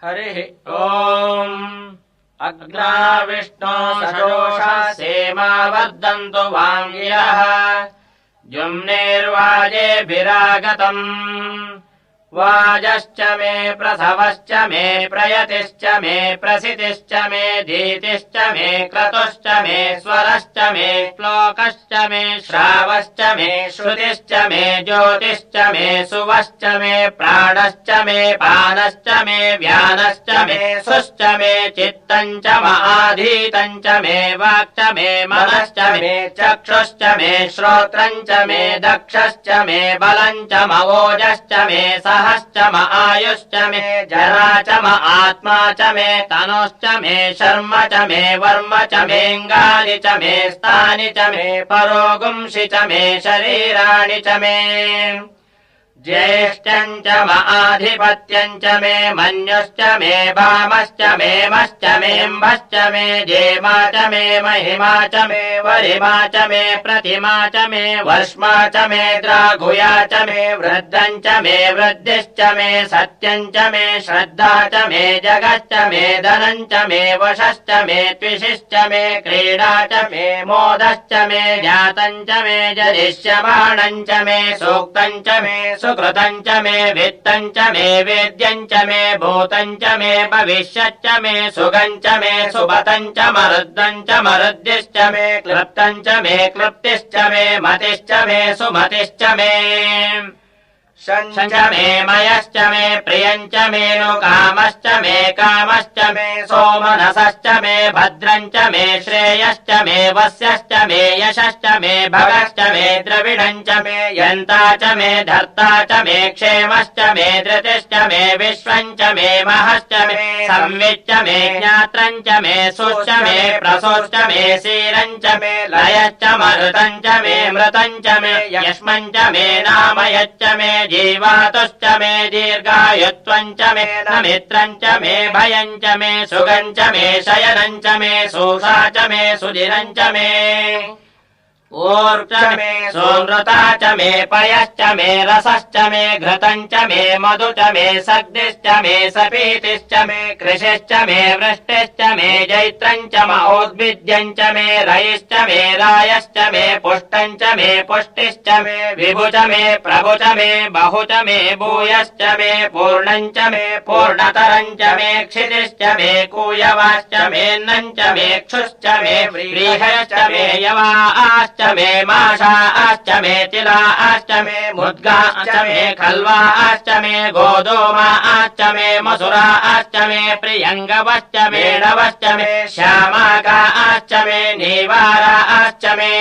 हरिः ओम् अग्ना विष्णो सजोषा सेमा वर्धन्तु वाङ्गिरः द्युम्नेर्वाजेभिरागतम् वाजश्च मे प्रसवश्च मे प्रयतिश्च मे प्रसितिश्च मे धीतिश्च मे क्रतुश्च मे स्वरश्च मे श्लोकश्च मे श्रावश्च मे श्रुतिश्च मे ज्योतिश्च मे सुवश्च मे प्राणश्च मे पानश्च मे व्यानश्च मे सुश्च मे चित्तम् च महाधीतम् च मे वाक्च मे मनश्च मे चक्षुश्च मे श्रोत्रम् च मे दक्षश्च मे बलम् च मवोजश्च मे सहश्च म आयुश्च मे जरा च म आत्मा च मे तनुश्च मे शर्म च मे वर्म च मेऽङ्गानि च मे स्थानि च मे परोगुंषि च मे शरीराणि च मे ज्येष्ठम् च म आधिपत्यम् च मे मन्युश्च मे वामश्च मे मश्च मेऽम्भश्च मे जेमा च मे महिमा च मे वरिमा च मे प्रतिमा च मे वर्ष्मा च मे द्राघुया च मे वृद्धम् च मे वृद्धिश्च मे सत्यम् च मे श्रद्धा च मे जगच्च मे धनम् च मे वशश्च मे त्विषिश्च मे क्रीडा च मे मोदश्च मे ज्ञातम् च मे जनिष्यमाणम् च मे सूक्तम् च मे सुकृतम् च मे वित्तम् च मे वेद्यम् च मे भूतम् च मे भविष्यच्च मे सुगम् च मे सुबतम् च मरुद्दम् च मरुद्दिश्च मे क्लृप्तम् च मे क्लृप्तिश्च मे मतिश्च मे सुमतिश्च मे शञ्च मे मयश्च मे प्रियम् च मे नु कामश्च मे कामश्च मे सोमनसश्च मे भद्रम् च मे श्रेयश्च मे वस्यश्च मे यशश्च मे भगश्च मे द्रविणम् च मे यन्ता च मे धर्ता च मे क्षेमश्च मे धृतिश्च मे विश्वम् च मे महश्च मे संविच्च मे ज्ञात्रम् च मे सुश्च मे प्रसोश्च मे सीरम् च मे लयश्च मरुतम् च मे मृतम् च मे यष्मम् च मे नामयच्च मे जीवातुश्च मे दीर्घायुत्वम् च मे नमित्रम् च मे भयम् च मे सुगम् च मे शयनम् च मे सूषा च मे सुदिनम् च मे ऊर्च मे सोमृता च मे पयश्च मे रसश्च मे घृतम् च मे मधु च मे सग्निश्च मे सपीतिश्च मे कृषिश्च मे वृष्टिश्च मे जैत्रम् च महोद्भिद्यम् च मे रयिश्च मे रायश्च मे पुष्टम् च मे पुष्टिश्च मे विभु च मे प्रभु च मे बहु च मे भूयश्च मे पूर्णम् च मे पूर्णतरम् च मे क्षितिश्च मे कूयवाश्च मेऽन्नम् च मे क्षुश्च मे व्रीहयश्च मे यवाश्च मे माषाश्च मे तिलाश्च मे मुद्गाश्च मे खल्वाश्च मे गोधूमाश्च मे मसुराश्च मे प्रियङ्गवश्च मे नवश्च मे श्यामाकाश्च मे नीवाराश्च मे